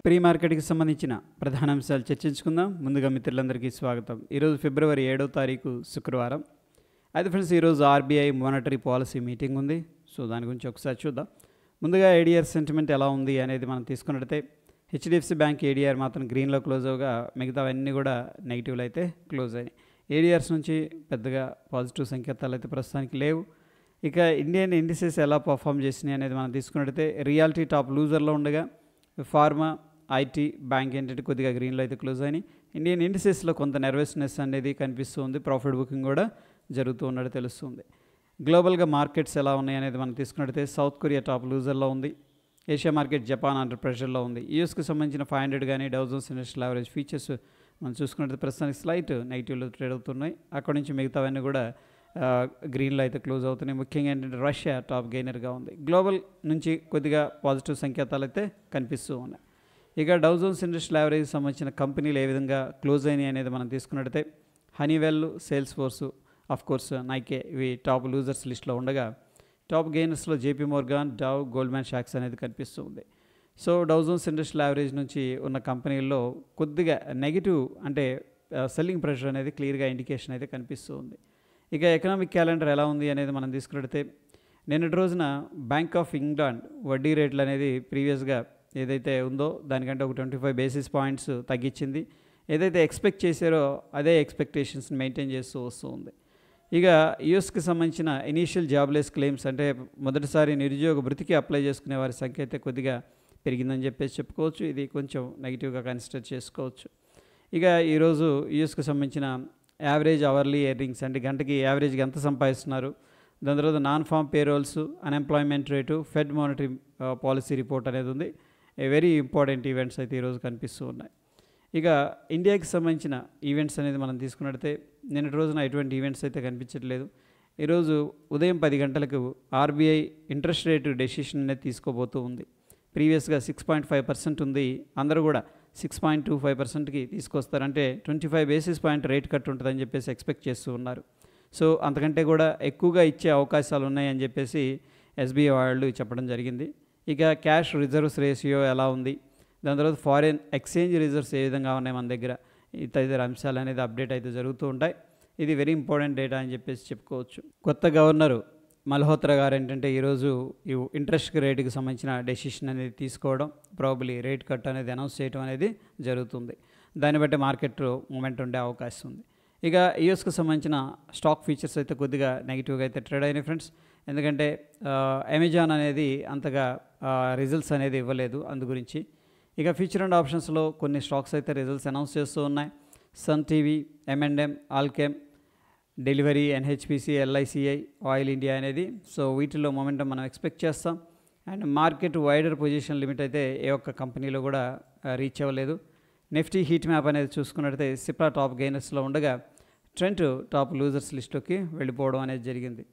Pre మార్కెట్కి సంబంధించిన ప్రధాన అంశాలు చర్చించుకుందాం. ముందుగా మిత్రులందరికీ స్వాగతం. ఈరోజు ఫిబ్రవరి 7వ తారీఖు శుక్రవారం. అయితే ఫ్రెండ్స్, ఈరోజు ఆర్బీఐ మానిటరీ పాలసీ మీటింగ్ ఉంది. సో దాని గురించి ఒకసారి చూద్దాం. ముందుగా ఏడీఆర్ సెంటిమెంట్ ఎలా ఉంది అనేది మనం తీసుకున్నట్లయితే హెచ్డిఎఫ్సి బ్యాంక్ ఏడీఆర్ మాత్రం గ్రీన్లో క్లోజ్ అవగా మిగతావన్నీ కూడా నెగిటివ్లో అయితే క్లోజ్ అయ్యాయి. ఏడీఆర్స్ నుంచి పెద్దగా పాజిటివ్ సంకేతాలు అయితే ప్రస్తుతానికి లేవు. ఇక ఇండియన్ ఇండిసెస్ ఎలా పర్ఫామ్ చేసినాయి అనేది మనం తీసుకున్నట్లయితే రియాలిటీ టాప్ లూజర్లో ఉండగా ఫార్మా, ఐటీ, బ్యాంక్ ఏంటంటే కొద్దిగా గ్రీన్లో అయితే క్లోజ్ అయినాయి. ఇండియన్ ఇండిసెస్లో కొంత నర్వస్నెస్ అనేది కనిపిస్తుంది. ప్రాఫిట్ బుకింగ్ కూడా జరుగుతూ ఉన్నట్టు తెలుస్తుంది. గ్లోబల్గా మార్కెట్స్ ఎలా ఉన్నాయి అనేది మనం తీసుకున్నట్లయితే సౌత్ కొరియా టాప్ లూజర్లో ఉంది. ఏషియా మార్కెట్ జపాన్ అండర్ ప్రెషర్లో ఉంది. యూఎస్కి సంబంధించిన 500 కానీ Dow Jones industrial average futures మనం చూసుకున్నట్లయితే ప్రస్తుతానికి స్లైట్ నెగిటివ్లో ట్రేడ్ అవుతున్నాయి. అక్కడ నుంచి మిగతావన్నీ కూడా గ్రీన్లో అయితే క్లోజ్ అవుతున్నాయి. ముఖ్యంగా ఏంటంటే రష్యా టాప్ గెయినర్గా ఉంది. గ్లోబల్ నుంచి కొద్దిగా పాజిటివ్ సంకేతాలు అయితే కనిపిస్తూ ఉన్నాయి. ఇక డౌ జోన్స్ ఇండస్ట్రియల్ యావరేజ్కి సంబంధించిన కంపెనీలు ఏ విధంగా క్లోజ్ అయినాయి అనేది మనం తీసుకున్నట్లయితే Honeywell, Salesforce, of course Nike ఇవి టాప్ లూజర్స్ లిస్ట్లో ఉండగా టాప్ గెయినర్స్లో జేపీ మోర్గాన్, డవ్, గోల్డ్మ్యాన్ షాక్స్ అనేది కనిపిస్తూ ఉంది. So Dow Jones industrial average నుంచి ఉన్న కంపెనీల్లో కొద్దిగా నెగిటివ్ అంటే సెల్లింగ్ ప్రెషర్ అనేది క్లియర్గా ఇండికేషన్ అయితే కనిపిస్తూ ఉంది. ఇక ఎకనామిక్ క్యాలెండర్ ఎలా ఉంది అనేది మనం తీసుకున్నట్లయితే నిన్నటి రోజున బ్యాంక్ ఆఫ్ ఇంగ్లాండ్ వడ్డీ రేట్లు అనేది ప్రీవియస్గా ఏదైతే ఉందో దానికంటే ఒక 25 బేసిస్ పాయింట్స్ తగ్గించింది. ఏదైతే ఎక్స్పెక్ట్ చేశారో అదే ఎక్స్పెక్టేషన్స్ని మెయింటైన్ చేస్తూ వస్తూ ఉంది. ఇక యూఎస్కి సంబంధించిన ఇనీషియల్ జాబ్లెస్ క్లెయిమ్స్ అంటే మొదటిసారి నిరుద్యోగ భృతికి అప్లై చేసుకునే వారి సంఖ్య అయితే కొద్దిగా పెరిగిందని చెప్పేసి చెప్పుకోవచ్చు. ఇది కొంచెం నెగిటివ్గా కన్సిడర్ చేసుకోవచ్చు. ఇక ఈరోజు యూఎస్కి సంబంధించిన యావరేజ్ అవర్లీ ఎర్నింగ్స్ అంటే గంటకి యావరేజ్గా ఎంత సంపాదిస్తున్నారు, దాని తర్వాత non form payrolls, unemployment rate, fed monetary policy report అనేది ఉంది. వెరీ ఇంపార్టెంట్ ఈవెంట్స్ అయితే ఈరోజు కనిపిస్తూ ఉన్నాయి. ఇక ఇండియాకి సంబంధించిన ఈవెంట్స్ అనేది మనం తీసుకున్నట్లయితే నిన్నటి రోజున ఎటువంటి ఈవెంట్స్ అయితే కనిపించట్లేదు. ఈరోజు ఉదయం 10 గంటలకు ఆర్బీఐ ఇంట్రెస్ట్ రేటు డెసిషన్ అనేది తీసుకోబోతూ ఉంది. ప్రీవియస్గా 6.5% ఉంది. అందరూ కూడా 6.25%కి తీసుకొస్తారంటే 25 బేసిస్ పాయింట్ రేట్ కట్ ఉంటుందని చెప్పేసి ఎక్స్పెక్ట్ చేస్తూ ఉన్నారు. సో అంతకంటే కూడా ఎక్కువగా ఇచ్చే అవకాశాలు ఉన్నాయని చెప్పేసి ఎస్బీఐ వాళ్ళు చెప్పడం జరిగింది. ఇక క్యాష్ రిజర్వ్స్ రేషియో ఎలా ఉంది, దాని తర్వాత ఫారిన్ ఎక్స్చేంజ్ రిజర్వ్స్ ఏ విధంగా ఉన్నాయి మన దగ్గర, ఈ తదితర అంశాలు అనేది అప్డేట్ అయితే జరుగుతూ ఉంటాయి. ఇది వెరీ ఇంపార్టెంట్ డేటా అని చెప్పేసి చెప్పుకోవచ్చు. కొత్త గవర్నరు మల్హోత్రా గారు ఏంటంటే ఈరోజు ఈ ఇంట్రెస్ట్ రేటుకి సంబంధించిన డెసిషన్ అనేది తీసుకోవడం, ప్రాబబ్లీ రేట్ కట్ అనేది అనౌన్స్ చేయడం అనేది జరుగుతుంది. దాన్ని బట్టి మార్కెట్లో మూమెంట్ ఉండే అవకాశం ఉంది. ఇక యూఎస్కి సంబంధించిన స్టాక్ ఫీచర్స్ అయితే కొద్దిగా నెగిటివ్గా అయితే ట్రేడ్ అయినాయి ఫ్రెండ్స్. ఎందుకంటే అమెజాన్ అనేది అంతగా రిజల్ట్స్ అనేది ఇవ్వలేదు అందు గురించి. ఇక ఫ్యూచర్ అండ్ ఆప్షన్స్లో కొన్ని స్టాక్స్ అయితే రిజల్ట్స్ అనౌన్స్ చేస్తూ ఉన్నాయి. Sun TV, M&M, Alkem, Delhivery, NHPC, LICI, Oil India అనేది. సో వీటిల్లో మొమెంటం మనం ఎక్స్పెక్ట్ చేస్తాం. And market wider position limit అయితే ఏ ఒక్క కంపెనీలో కూడా రీచ్ అవ్వలేదు. నిఫ్టీ హీట్ మ్యాప్ అనేది చూసుకున్నట్లయితే సిప్లా టాప్ గెయినర్స్లో ఉండగా ట్రెంట్ టాప్ లూజర్స్ లిస్టుకి వెళ్ళిపోవడం అనేది జరిగింది.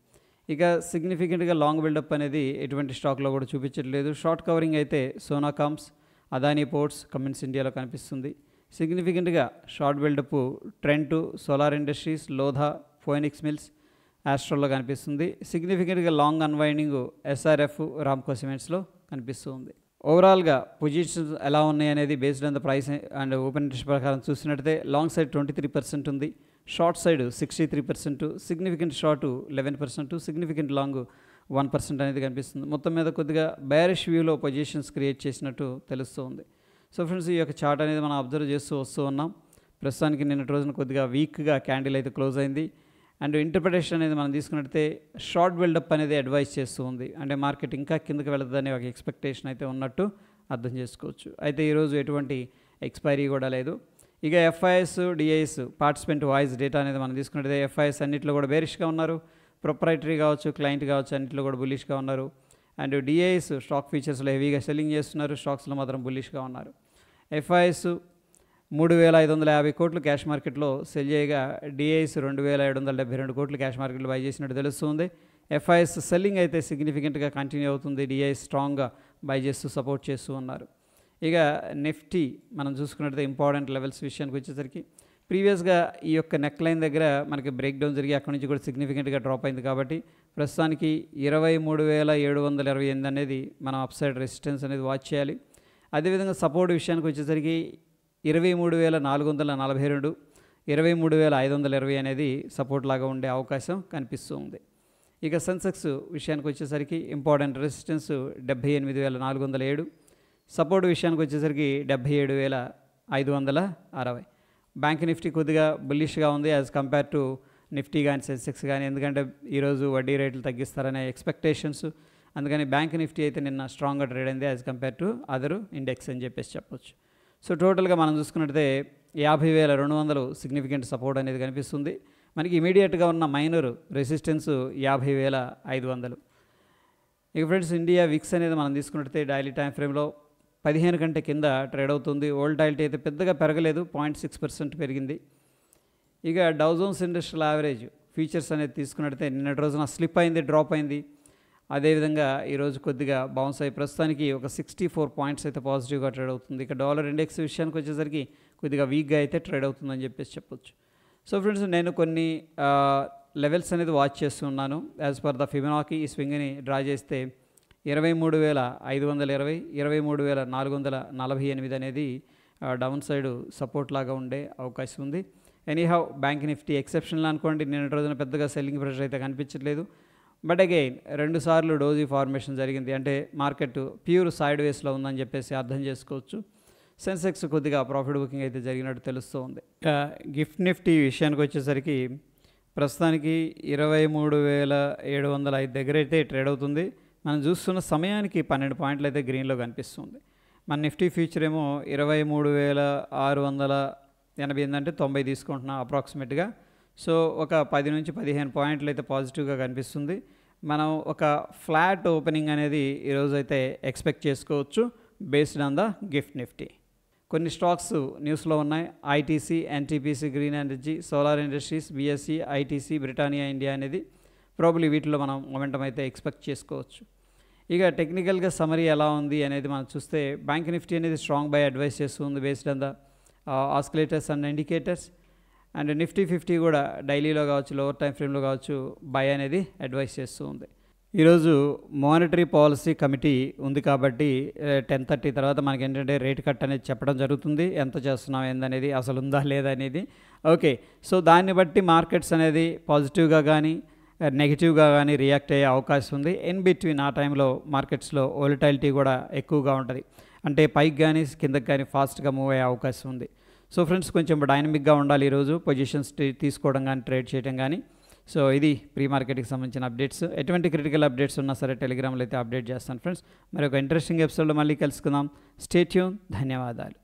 ఇక సిగ్నిఫికెంట్గా లాంగ్ బిల్డప్ అనేది ఎటువంటి స్టాక్లో కూడా చూపించట్లేదు. షార్ట్ కవరింగ్ అయితే సోనాకామ్స్, అదానీ పోర్ట్స్, కమిన్స్ ఇండియాలో కనిపిస్తుంది. సిగ్నిఫికెంట్గా short buildup Trent, Solar Industries, Lodha, Phoenix Mills, ఆస్ట్రోలో కనిపిస్తుంది. సిగ్నిఫికెంట్గా లాంగ్ అన్వైండింగ్ ఎస్ఆర్ఎఫ్, రామ్కో సిమెంట్స్లో కనిపిస్తుంది. ఓవరాల్గా పొజిషన్స్ ఎలా ఉన్నాయి అనేది based on the price and open interest ప్రకారం చూసినట్టయితే లాంగ్ సైడ్ 23% ఉంది, short side 63%, significant short 11%, significant long 1% అనేది కనిపిస్తుంది. మొత్తం మీద కొద్దిగా బేరిష్ వ్యూలో పొజిషన్స్ క్రియేట్ చేసినట్టు తెలుస్తుంది. సో ఫ్రెండ్స్, ఈ యొక్క చార్ట్ అనేది మనం అబ్జర్వ్ చేస్తూ వస్తూ ఉన్నాం. ప్రస్తుతానికి నిన్నటి రోజున కొద్దిగా వీక్గా క్యాండిల్ అయితే క్లోజ్ అయింది. అండ్ ఇంటర్ప్రిటేషన్ అనేది మనం తీసుకున్నట్లయితే షార్ట్ బిల్డప్ అనేది అడ్వైస్ చేస్తూ ఉంది. అంటే మార్కెట్ ఇంకా కిందకి వెళుతుందనే ఒక ఎక్స్పెక్టేషన్ అయితే ఉన్నట్టు అర్థం చేసుకోవచ్చు. అయితే ఈరోజు ఎటువంటి ఎక్స్పైరీ కూడా లేదు. ఇక FIIs, DIIs participant wise data అనేది మనం తీసుకున్నట్లయితే ఎఫ్ఐఎస్ అన్నింటిలో కూడా బేరిష్గా ఉన్నారు. ప్రొప్రైటరీ కావచ్చు, క్లయింట్ కావచ్చు, అన్నింటిలో కూడా బుల్లిష్గా ఉన్నారు. అండ్ డిఐఎస్ స్టాక్ ఫీచర్స్లో హెవీగా సెల్లింగ్ చేస్తున్నారు, స్టాక్స్లో మాత్రం బుల్లిష్గా ఉన్నారు. ఎఫ్ఐఎస్ 3,550 కోట్లు క్యాష్ మార్కెట్లో సెల్ చేయగా డిఐఎస్ 2,772 కోట్లు క్యాష్ మార్కెట్లో బై చేసినట్టు తెలుస్తుంది. ఎఫ్ఐఎస్ సెల్లింగ్ అయితే సిగ్నిఫికెంట్గా కంటిన్యూ అవుతుంది. డిఐఎస్ స్ట్రాంగ్గా బై చేస్తూ సపోర్ట్ చేస్తూ ఉన్నారు. ఇక నిఫ్టీ మనం చూసుకున్నట్లయితే ఇంపార్టెంట్ లెవెల్స్ విషయానికి వచ్చేసరికి ప్రీవియస్గా ఈ యొక్క నెక్ లైన్ దగ్గర మనకి బ్రేక్ డౌన్ జరిగి అక్కడి నుంచి కూడా సిగ్నిఫికెంట్గా డ్రాప్ అయింది. కాబట్టి ప్రస్తుతానికి 23,728 అనేది మనం అప్ సైడ్ రెసిస్టెన్స్ అనేది వాచ్ చేయాలి. అదేవిధంగా సపోర్ట్ విషయానికి వచ్చేసరికి 23,442, 23,520 అనేది సపోర్ట్ లాగా ఉండే అవకాశం కనిపిస్తూ ఉంది. ఇక సెన్సెక్స్ విషయానికి వచ్చేసరికి ఇంపార్టెంట్ రెసిస్టెన్స్ 78,407, సపోర్ట్ విషయానికి వచ్చేసరికి 77,560. బ్యాంక్ నిఫ్టీ కొద్దిగా బుల్లిష్గా ఉంది యాజ్ కంపేర్ టు నిఫ్టీ కానీ సెన్సెక్స్ కానీ, ఎందుకంటే ఈరోజు వడ్డీ రేట్లు తగ్గిస్తారనే ఎక్స్పెక్టేషన్స్. అందుకని బ్యాంక్ నిఫ్టీ అయితే నిన్న స్ట్రాంగ్గా ట్రేడ్ అయింది as compare to other index అని చెప్పొచ్చు. సో టోటల్గా మనం చూసుకున్నట్టయితే 50,200 సిగ్నిఫికెంట్ సపోర్ట్ అనేది కనిపిస్తుంది. మనకి ఇమీడియట్గా ఉన్న మైనర్ రెసిస్టెన్స్ 50,500. ఇక ఫ్రెండ్స్, ఇండియా విక్స్ అనేది మనం తీసుకున్నట్టయితే డైలీ టైం ఫ్రేమ్లో 15 కంటే కింద ట్రేడ్ అవుతుంది. వోల్టాలిటీ అయితే పెద్దగా పెరగలేదు, 0.6% పెరిగింది. ఇక Dow Jones industrial average futures అనేది తీసుకున్నట్టయితే నిన్నటి రోజున స్లిప్ అయింది, డ్రాప్ అయింది. అదేవిధంగా ఈరోజు కొద్దిగా బౌన్స్ అయ్యి ప్రస్తుతానికి ఒక 64 పాయింట్స్ అయితే పాజిటివ్గా ట్రేడ్ అవుతుంది. ఇక డాలర్ ఇండెక్స్ విషయానికి వచ్చేసరికి కొద్దిగా వీక్గా అయితే ట్రేడ్ అవుతుందని చెప్పొచ్చు. సో ఫ్రెండ్స్, నేను కొన్ని లెవెల్స్ అనేది వాచ్ చేస్తున్నాను. యాజ్ పర్ ద ఫిబొనాకీ ఈ స్వింగ్ని డ్రా చేస్తే 23,520, 23,448 అనేది డౌన్ సైడ్ సపోర్ట్ లాగా ఉండే అవకాశం ఉంది. ఎనీహౌ బ్యాంక్ నిఫ్టీ ఎక్సెప్షనల్ అనుకోండి, నిన్నటి రోజున పెద్దగా సెల్లింగ్ ప్రెషర్ అయితే కనిపించట్లేదు. బట్ అగైన్ 2 సార్లు డోజీ ఫార్మేషన్ జరిగింది, అంటే మార్కెట్ ప్యూర్ సైడ్ వేస్లో ఉందని చెప్పేసి అర్థం చేసుకోవచ్చు. సెన్సెక్స్ కొద్దిగా ప్రాఫిట్ బుకింగ్ అయితే జరిగినట్టు తెలుస్తూ ఉంది. గిఫ్ట్ నిఫ్టీ విషయానికి వచ్చేసరికి ప్రస్తుతానికి 23,705 దగ్గర అయితే ట్రేడ్ అవుతుంది. మనం చూస్తున్న సమయానికి 12 పాయింట్లు అయితే గ్రీన్లో కనిపిస్తుంది. మన నిఫ్టీ ఫ్యూచర్ ఏమో 23,688 అంటే 90 తీసుకుంటున్నాం అప్రాక్సిమేట్గా. సో ఒక 10 నుంచి 15 పాయింట్లు అయితే పాజిటివ్గా కనిపిస్తుంది. మనం ఒక ఫ్లాట్ ఓపెనింగ్ అనేది ఈరోజు అయితే ఎక్స్పెక్ట్ చేసుకోవచ్చు based on the gift Nifty. కొన్ని స్టాక్స్ న్యూస్లో ఉన్నాయి. ITC, NTPC, green energy, solar industries, BSc, ITC, Britannia India అనేది ప్రాబబ్లీ వీటిలో మనం మొమెంటం అయితే ఎక్స్పెక్ట్ చేసుకోవచ్చు. ఇక టెక్నికల్గా సమరీ ఎలా ఉంది అనేది మనం చూస్తే బ్యాంక్ నిఫ్టీ అనేది స్ట్రాంగ్ బై అడ్వైస్ చేస్తుంది based on the oscillators and indicators. And Nifty 50 కూడా డైలీలో కావచ్చు, లోవర్ టైం ఫ్రేమ్లో కావచ్చు బై అనేది అడ్వైస్ చేస్తూ ఉంది. ఈరోజు మానిటరీ పాలసీ కమిటీ ఉంది కాబట్టి 10:30 తర్వాత మనకి ఏంటంటే రేట్ కట్ అనేది చెప్పడం జరుగుతుంది. ఎంత చేస్తున్నాం ఏందనేది, అసలు ఉందా లేదా అనేది. ఓకే, సో దాన్ని బట్టి మార్కెట్స్ అనేది పాజిటివ్గా కానీ నెగిటివ్గా కానీ రియాక్ట్ అయ్యే అవకాశం ఉంది. ఇన్ బిట్వీన్ ఆ టైంలో మార్కెట్స్లో వోలటాలిటీ కూడా ఎక్కువగా ఉంటుంది, అంటే పైకి కానీ కిందకి కానీ ఫాస్ట్గా మూవ్ అయ్యే అవకాశం ఉంది. సో ఫ్రెండ్స్, కొంచెం డైనమిక్గా ఉండాలి ఈరోజు పొజిషన్స్ తీసుకోవడం కానీ ట్రేడ్ చేయడం కానీ. సో ఇది ప్రీ మార్కెట్కి సంబంధించిన అప్డేట్స్. ఎటువంటి క్రిటికల్ అప్డేట్స్ ఉన్నా సరే టెలిగ్రామ్లో అయితే అప్డేట్ చేస్తాను ఫ్రెండ్స్. మరి ఒక ఇంట్రెస్టింగ్ ఎపిసోడ్లో మళ్ళీ కలుసుకుందాం. Stay tune. ధన్యవాదాలు.